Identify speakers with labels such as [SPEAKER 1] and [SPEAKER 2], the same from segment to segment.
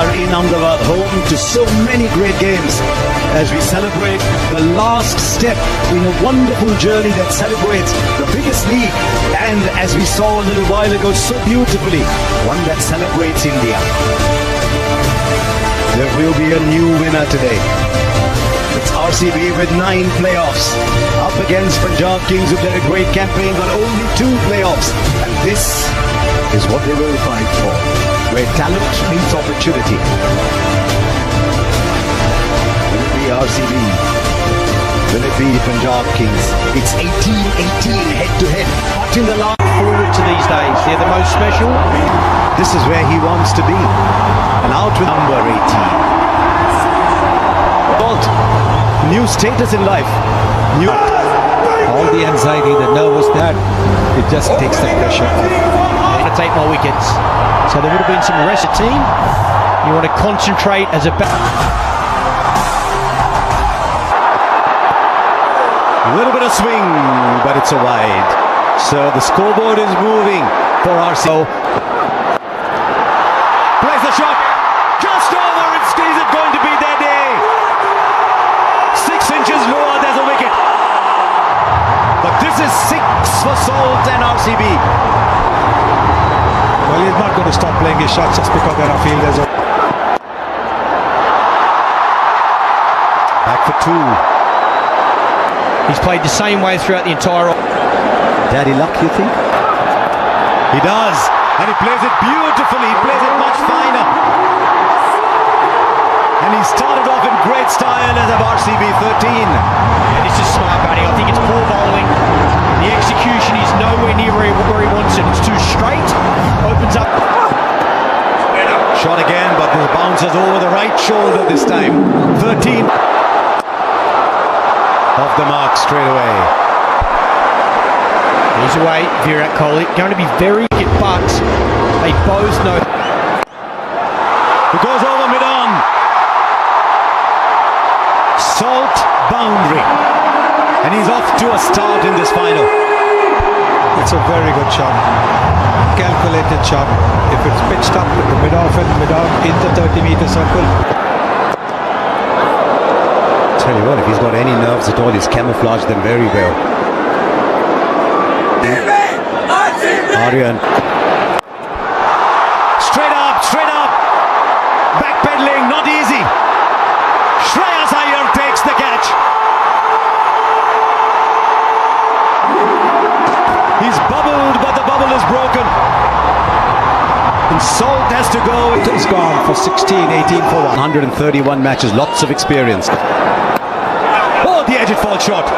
[SPEAKER 1] are in Ahmedabad, home to so many great games, as we celebrate the last step in a wonderful journey that celebrates the biggest league, and as we saw a little while ago so beautifully, one that celebrates India. There will be a new winner today. It's RCB with 9 playoffs up against Punjab Kings, who did a great campaign but only 2 playoffs, and this is what they will fight for, where talent meets opportunity. Will it be RCB? Will it be Punjab Kings? It's 18-18 head-to-head. Not in the last
[SPEAKER 2] forward to these days. They're the most special.
[SPEAKER 1] This is where he wants to be. And out with number 18. New status in life.
[SPEAKER 3] All the anxiety, the nervous, that it just takes the pressure.
[SPEAKER 2] To take more wickets. So there would have been some rest of team. You want to concentrate as a
[SPEAKER 1] little bit of swing, but it's a wide. So the scoreboard is moving for RCB. Plays the shot. Just over. Is it going to be their day? 6 inches lower, there's a wicket. But this is 6 for Salt and RCB.
[SPEAKER 3] Well, he's not going to stop playing his shots just because there are fielders.
[SPEAKER 1] Back for 2.
[SPEAKER 2] He's played the same way throughout the entire.
[SPEAKER 1] Daddy luck, you think? He does, and he plays it beautifully. He plays it much finer. And he started off in great style as of RCB 13.
[SPEAKER 2] Yeah, this is smart batting. I think it's poor bowling. The execution is nowhere near where he wants it. It's too straight. Opens up.
[SPEAKER 1] Shot again, but the bounces over the right shoulder this time. 13. Off the mark straight away.
[SPEAKER 2] He's away, Virat Kohli. Going to be very good, but they both know.
[SPEAKER 1] It goes over mid-on. Salt boundary, and he's off to a start in this final.
[SPEAKER 3] It's a very good shot, calculated shot. If it's pitched up at the mid-off and mid-on in the 30-meter circle.
[SPEAKER 1] Tell you what, if he's got any nerves at all, he's camouflaged them very well. Aryan. Straight up, backpedaling, not easy. Shreyas Iyer takes the catch. He's bubbled, but the bubble is broken. And Salt has to go.
[SPEAKER 3] He's gone for 16, 18 for 1.
[SPEAKER 1] 131 matches, lots of experience. Oh, the edge it fall shot.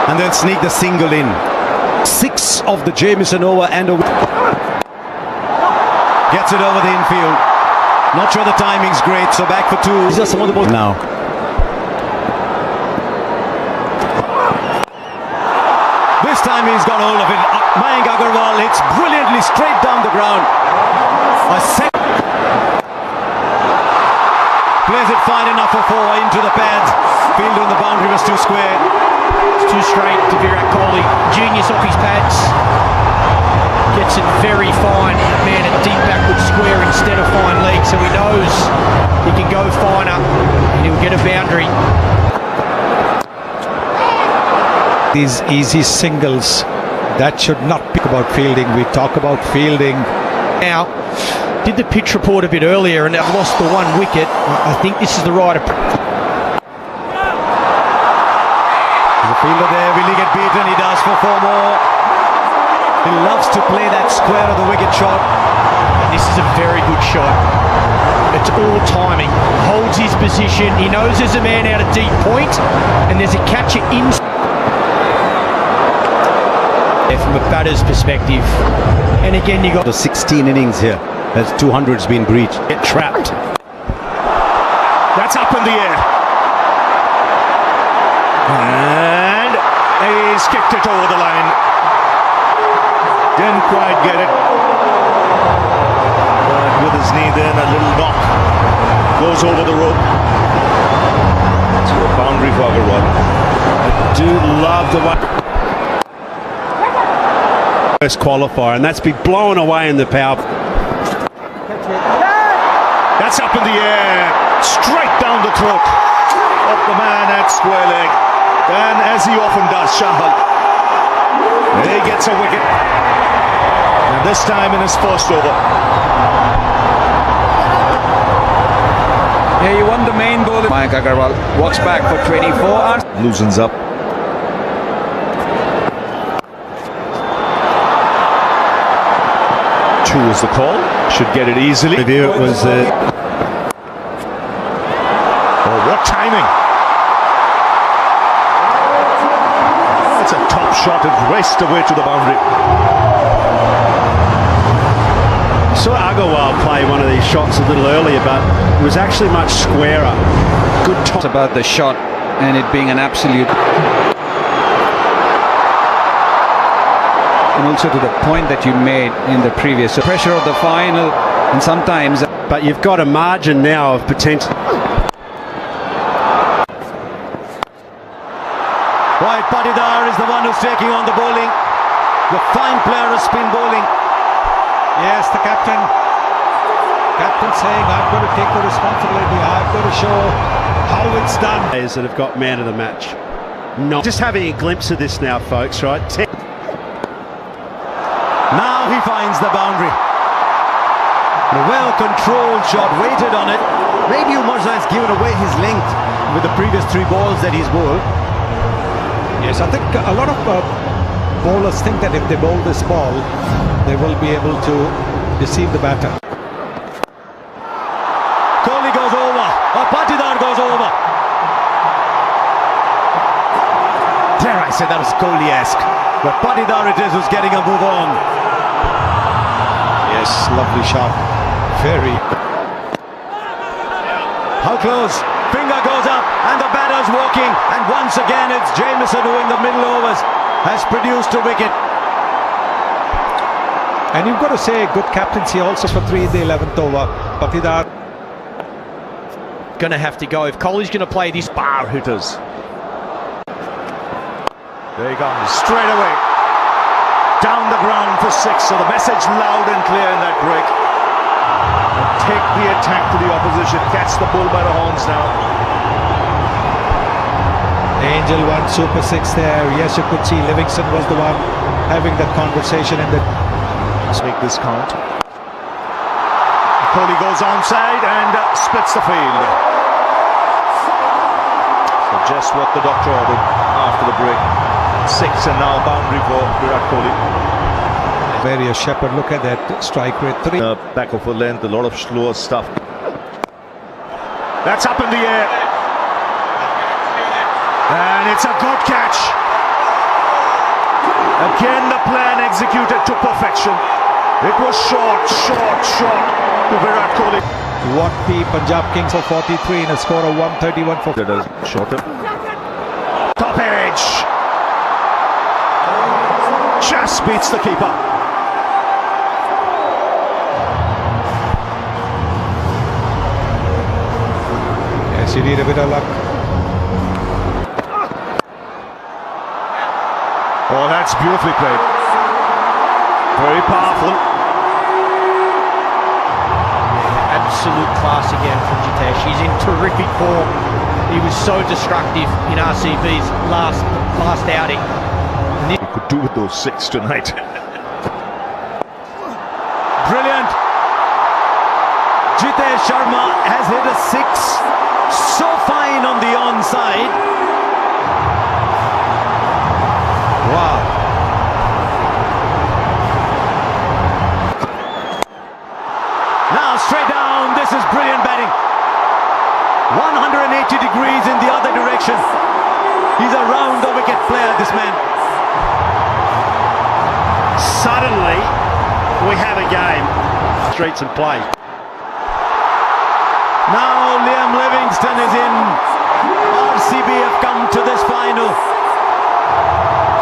[SPEAKER 1] And then sneak the single in. 6 of the Jamieson over and a... Gets it over the infield. Not sure the timing's great, so back for 2. These are some of the balls now. This time he's got hold of it. Mayank Agarwal hits brilliantly straight down the ground. A second. Plays it fine enough for 4 into the pads. Field on the boundary was too square.
[SPEAKER 2] It's too straight to Virat Kohli. Genius off his pads. Gets it very fine. Man, a deep backward square instead of fine leg, so he knows he can go finer and he'll get a boundary.
[SPEAKER 3] These easy singles, that should not be about fielding. We talk about fielding.
[SPEAKER 2] Now, did the pitch report a bit earlier and they've lost the 1 wicket. I think this is the right approach.
[SPEAKER 1] The fielder there, will he get beaten? He does for 4 more. He loves to play that square of the wicket shot.
[SPEAKER 2] This is a very good shot. It's all timing. Holds his position. He knows there's a man out of deep point, and there's a catcher in. From a batter's perspective, and again you got
[SPEAKER 1] the 16 innings here as 200's been breached.
[SPEAKER 2] Get trapped.
[SPEAKER 1] That's up in the air. And he's kicked it over the line. Didn't quite get it. But with his knee then, a little knock. Goes over the rope. To a boundary for Agarwal. I do love the one. First qualifier, and that's been blown away in the power.
[SPEAKER 4] That's up in the air, straight down the throat of the man at square leg. And as he often does, Shahal, he gets a wicket. And this time in his first over.
[SPEAKER 5] Yeah, he won the main ball. Mayank Agarwal walks back for 24.
[SPEAKER 4] Loosens up. Two is the call. Should get it easily.
[SPEAKER 1] Review it was.
[SPEAKER 4] Oh, what timing! That's a top shot. It raced away to the boundary.
[SPEAKER 1] Saw Agarwal play one of these shots a little earlier, but it was actually much squarer. Good top.
[SPEAKER 5] It's about the shot and it being an absolute. And also to the point that you made in the previous pressure of the final, and sometimes.
[SPEAKER 1] But you've got a margin now of potential.
[SPEAKER 6] Right, Patidar is the one who's taking on the bowling. The fine player of spin bowling.
[SPEAKER 3] Yes, the captain. Captain saying, I've got to take the responsibility. I've got to show how it's done.
[SPEAKER 1] Players that have got man of the match. Not just having a glimpse of this now, folks, right?
[SPEAKER 6] Now he finds the boundary. A well-controlled shot, waited on it. Maybe Umarza has given away his length with the previous 3 balls that he's bowled.
[SPEAKER 3] Yes, I think a lot of bowlers think that if they bowl this ball, they will be able to deceive the batter.
[SPEAKER 6] Kohli goes over, or Patidar goes over. Dare I say that was Kohli-esque, but Patidar it is who's getting a move on.
[SPEAKER 3] Yes, lovely shot. Very.
[SPEAKER 6] How close? Finger goes up, and the batter's walking, and once again it's Jamieson who in the middle overs has produced a wicket.
[SPEAKER 3] And you've got to say good captaincy also for 3 in the 11th over. Patidar
[SPEAKER 2] Going to have to go. If Kohli's going to play this
[SPEAKER 4] Bar hitters. There he comes, straight away. Down the ground for 6. So the message loud and clear in that break. And take the attack to the opposition. Catch the bull by the horns now.
[SPEAKER 3] Angel won Super 6 there. Yes, you could see Livingston was the one having that conversation in the.
[SPEAKER 4] Let's make this count. Kohli goes onside and splits the field. So just what the doctor ordered after the break. 6 and now boundary for Virat Kohli.
[SPEAKER 3] Various Shepherd, look at that strike rate. 3.
[SPEAKER 4] Back of a length, a lot of slower stuff. That's up in the air. And it's a good catch. Again, the plan executed to perfection. It was short to Virat Kohli.
[SPEAKER 3] What the Punjab Kings for 43 in a score of 131 for.
[SPEAKER 4] That is shorter. Top edge. Just beats the keeper.
[SPEAKER 3] Yes, you need a bit of luck.
[SPEAKER 4] Oh, that's beautifully played. Very powerful.
[SPEAKER 2] absolute class again from Jitesh. He's in terrific form. He was so destructive in RCB's last outing.
[SPEAKER 4] He could do with those 6 tonight.
[SPEAKER 6] Brilliant. Jitesh Sharma has hit a 6. So fine on the onside. Wow. Now straight down. This is brilliant batting. 180 degrees in the other direction. He's a round the wicket player, this man.
[SPEAKER 1] Suddenly, we have a game. Streets and play.
[SPEAKER 6] Now Liam Livingston is in. RCB have come to this final.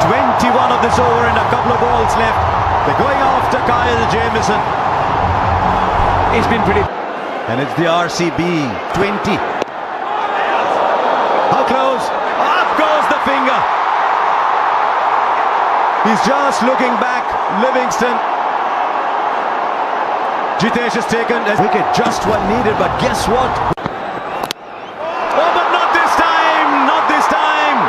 [SPEAKER 6] 21 of this over and a couple of balls left. They're going after Kyle Jamieson. He's been pretty. And it's the RCB 20. How close? Up goes the finger. He's just looking back. Livingston. Jitesh has taken a wicket, just one needed, but guess what? Oh, but not this time! Not this time!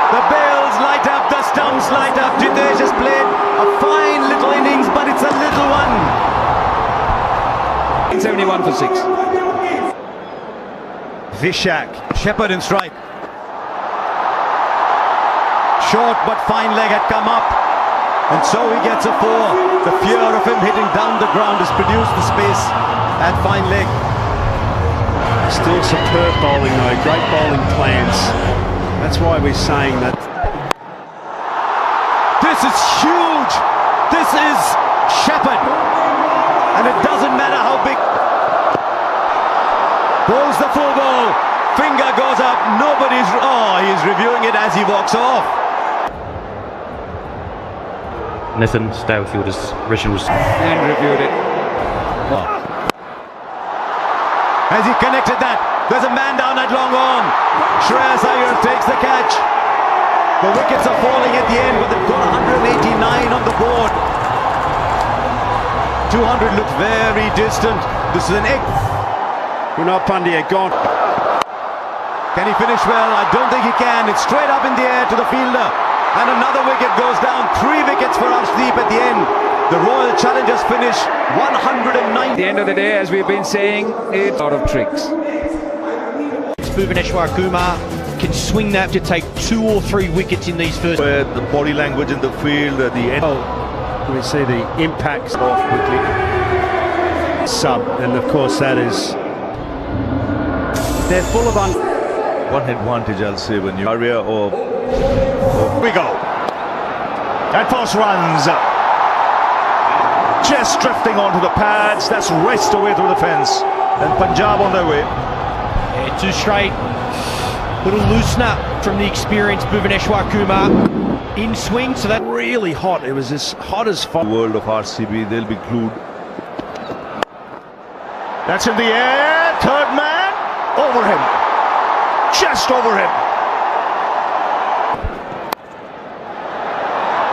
[SPEAKER 6] The bails light up, the stumps light up. Jitesh has played a fine little innings, but it's a little one.
[SPEAKER 5] 71 for 6.
[SPEAKER 6] Vishak, Shepherd in strike. Short but fine leg had come up, and so he gets a 4. The fear of him hitting down the ground has produced the space at fine leg.
[SPEAKER 1] Still superb bowling though, great bowling plans. That's why we're saying that.
[SPEAKER 6] This is huge! This is Shepherd! And it doesn't matter how big. Bowls the full ball, finger goes up, nobody's. Oh, he's reviewing it as he walks off.
[SPEAKER 7] Nathan Stowfield's original
[SPEAKER 5] And reviewed it.
[SPEAKER 6] Has he connected that? There's a man down at long on. Shreyas Iyer takes the catch. The wickets are falling at the end, but they've got 189 on the board. 200 looks very distant. This is an egg.
[SPEAKER 1] Kunal Pandya gone.
[SPEAKER 6] Can he finish well? I don't think he can. It's straight up in the air to the fielder. And another wicket goes down. 3 wickets for Arshdeep at the end. The Royal Challengers finish 109.
[SPEAKER 5] At the end of the day, as we've been saying, it's a lot of tricks.
[SPEAKER 2] Bhuvaneshwar Kumar can swing that to take 2 or 3 wickets in these first.
[SPEAKER 4] Where the body language in the field, at the end.
[SPEAKER 1] We see the impacts off quickly. Sub, and of course that is. They're full of
[SPEAKER 4] One advantage, I'll say, when you area or we go. And Foss runs. Just drifting onto the pads. That's raced away through the fence. And Punjab on their way.
[SPEAKER 2] Yeah, 2 straight. Little loosener from the experienced Bhuvaneshwar Kumar in swing, so that
[SPEAKER 1] really hot. It was as hot as fire.
[SPEAKER 4] The world of RCB, they'll be glued. That's in the air. Third man over him. Just over him.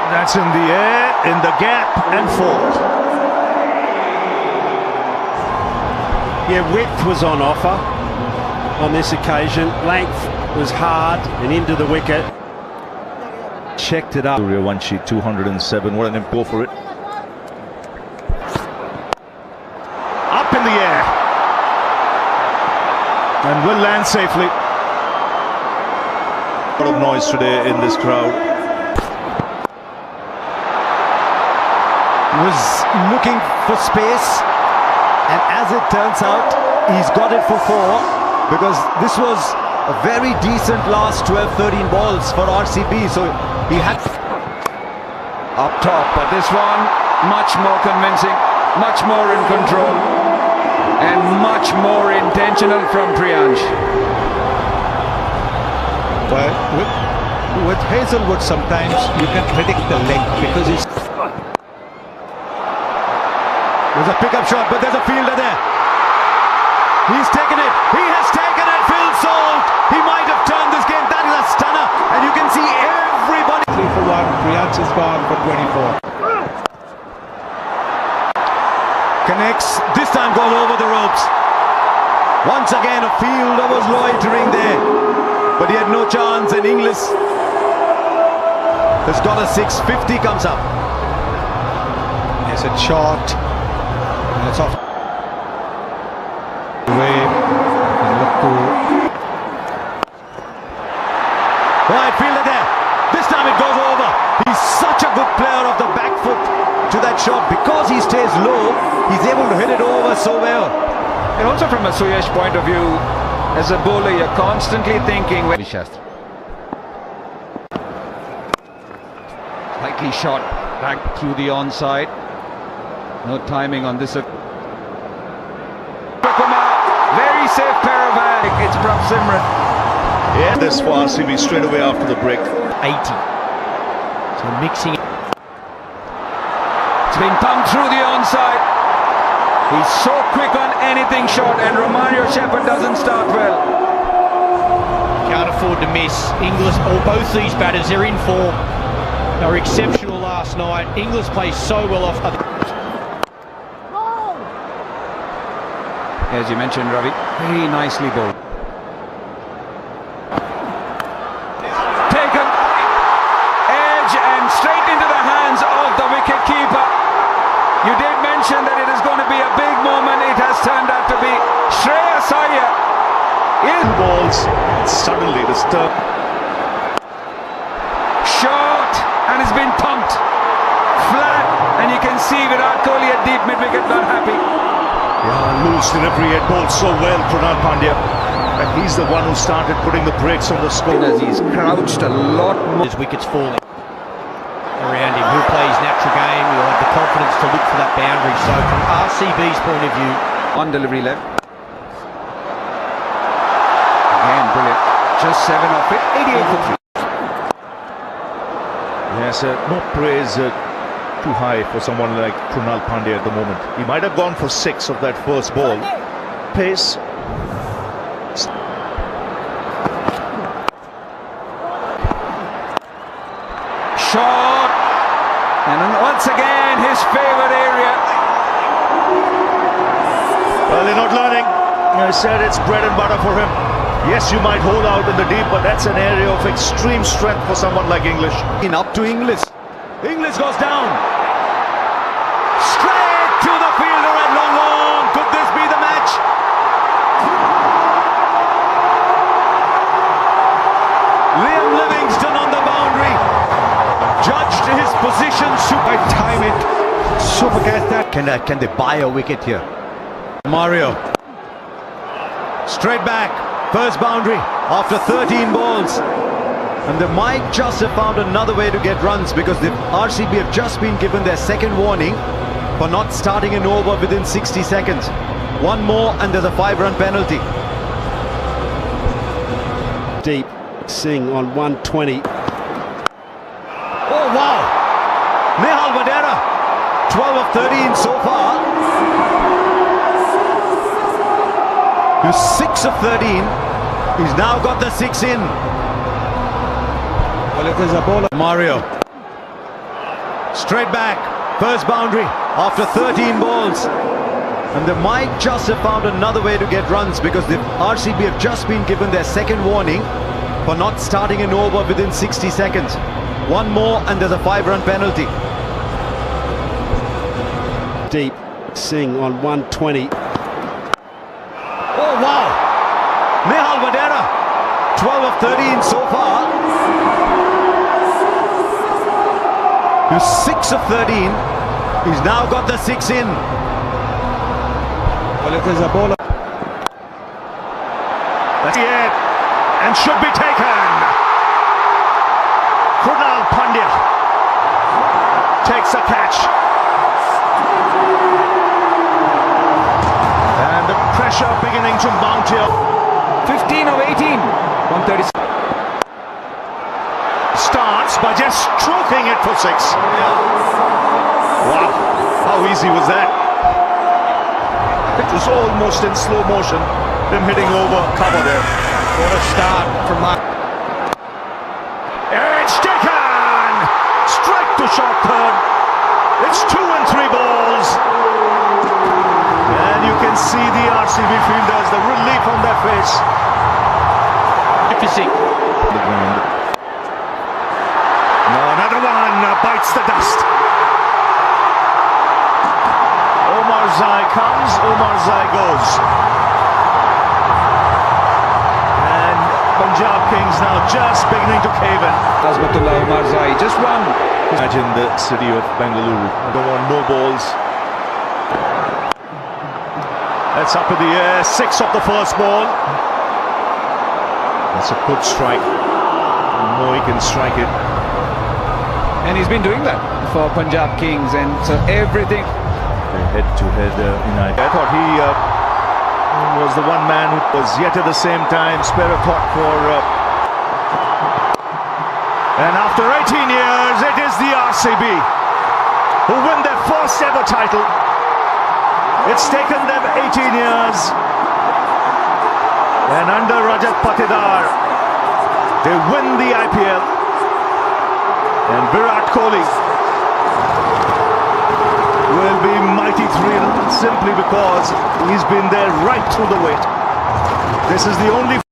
[SPEAKER 4] That's in the air, in the gap, and 4.
[SPEAKER 1] Yeah, width was on offer on this occasion. Length was hard and into the wicket. Checked it up.
[SPEAKER 4] Suryavanshi 207. What an go for it. Up in the air. And will land safely. A lot of noise today in this crowd.
[SPEAKER 6] Was looking for space, and as it turns out, he's got it for 4, because this was a very decent last 12-13 balls for RCB, so he had
[SPEAKER 5] Up top, but this one much more convincing, much more in control, and much more intentional from Priyansh.
[SPEAKER 3] But with Hazelwood, sometimes you can predict the length because he's.
[SPEAKER 6] There's a pickup shot, but there's a fielder there. He's taken it. He has taken it. Phil Salt. He might have turned this game. That is a stunner. And you can see everybody.
[SPEAKER 3] 3 for 1. Priyansh is gone for 24.
[SPEAKER 6] Connects. This time goes over the ropes. Once again, a fielder was loitering there. But he had no chance. And Inglis has got a 6. 50 comes up.
[SPEAKER 3] It's a shot. And it's off. Away. And look to.
[SPEAKER 6] Right, fielder there. This time it goes over. He's such a good player of the back foot to that shot. Because he stays low, he's able to hit it over so well.
[SPEAKER 5] And also from a Suyash point of view, as a bowler, you're constantly thinking. Slightly shot back through the onside. No timing on this. Kumar, very safe pair of hands. It's Prabh Simran.
[SPEAKER 4] Yeah, this for RCB straight away after the break.
[SPEAKER 2] 80. So mixing.
[SPEAKER 5] It's been pumped through the onside. He's so quick on anything short, and Romario Shepherd doesn't start well.
[SPEAKER 2] Can't afford to miss. Inglis, or both these batters, they're in form. They were exceptional last night. Inglis plays so well off.
[SPEAKER 5] as you mentioned, Ravi. Very nicely bowled. Taken edge and straight into the hands of the wicket keeper. You did mention that it is going to be a big moment. It has turned out to be Shreyas Iyer.
[SPEAKER 4] Two balls, suddenly disturbed.
[SPEAKER 5] Short, and it's been thumped flat, and you can see Virat Kohli at deep mid-wicket not happy.
[SPEAKER 4] Yeah, loose delivery, had bowled so well, Krunal Pandya. And he's the one who started putting the brakes on the score.
[SPEAKER 5] As he's crouched a lot more.
[SPEAKER 2] His wickets falling around him. He'll play his natural game. He'll have the confidence to look for that boundary. So from RCB's point of view,
[SPEAKER 5] On delivery left. Again, brilliant. Just 7 off it. 88 for 3.
[SPEAKER 4] Yes, no praise too high for someone like Krunal Pandya at the moment. He might have gone for 6 of that first ball. Pace.
[SPEAKER 5] Short. And then once again, his favourite area.
[SPEAKER 4] Well, they're not learning. I said it's bread and butter for him. Yes, you might hold out in the deep, but that's an area of extreme strength for someone like English.
[SPEAKER 6] Up to Inglis. Inglis goes down. Straight to the fielder at long on. Could this be the match? Liam Livingston on the boundary. Judged his position.
[SPEAKER 3] I time it. Super catch that.
[SPEAKER 6] Can they buy a wicket here? Mario. Straight back. First boundary after 13 balls. And they might just have found another way to get runs because the RCB have just been given their second warning for not starting an over within 60 seconds. One more and there's a 5-run penalty.
[SPEAKER 1] Deep. Singh on 120.
[SPEAKER 6] Oh wow! Nehal Vadera, 12 of 13 so far. He's 6 of 13. He's now got the 6 in.
[SPEAKER 3] Well, if there's a bowler.
[SPEAKER 6] Mario. Straight back. First boundary after 13 balls. And they might just have found another way to get runs because the RCB have just been given their second warning for not starting an over within 60 seconds. One more and there's a 5-run penalty.
[SPEAKER 1] Deep. Singh on 120.
[SPEAKER 6] Oh wow! Nehal Vadera, 12 of 13 so far. He's 6 of 13. He's now got the 6 in.
[SPEAKER 3] Well, if there's a bowler.
[SPEAKER 4] That's it. And should be taken. Krunal Pandya takes a catch. And the pressure beginning to mount here.
[SPEAKER 5] 15 of 18. 136.
[SPEAKER 4] Starts by just stroking it for 6. Wow, how easy was that? It was almost in slow motion, him hitting over cover there.
[SPEAKER 2] what a start from Mark.
[SPEAKER 4] It's taken! Strike to short third. It's 2 and 3 balls. And you can see the RCB fielders, the relief on their face.
[SPEAKER 2] Magnificent.
[SPEAKER 4] No, another one bites the dust. Omar Zai comes, Omar Zai goes. And Punjab Kings now just beginning to cave in.
[SPEAKER 5] Azmatullah Omar Zai, just one.
[SPEAKER 4] Imagine the city of Bengaluru. Don't want no balls. That's up in the air. 6 of the first ball. That's a good strike. No, he can strike it.
[SPEAKER 5] And he's been doing that for Punjab Kings, and so everything.
[SPEAKER 4] Head-to-head United. I thought he was the one man who was yet at the same time spare a thought for. And after 18 years, it is the RCB who win their first ever title. It's taken them 18 years. And under Rajat Patidar, they win the IPL. And Virat Kohli will be mighty thrilled simply because because he's been there right through the wait. This is the only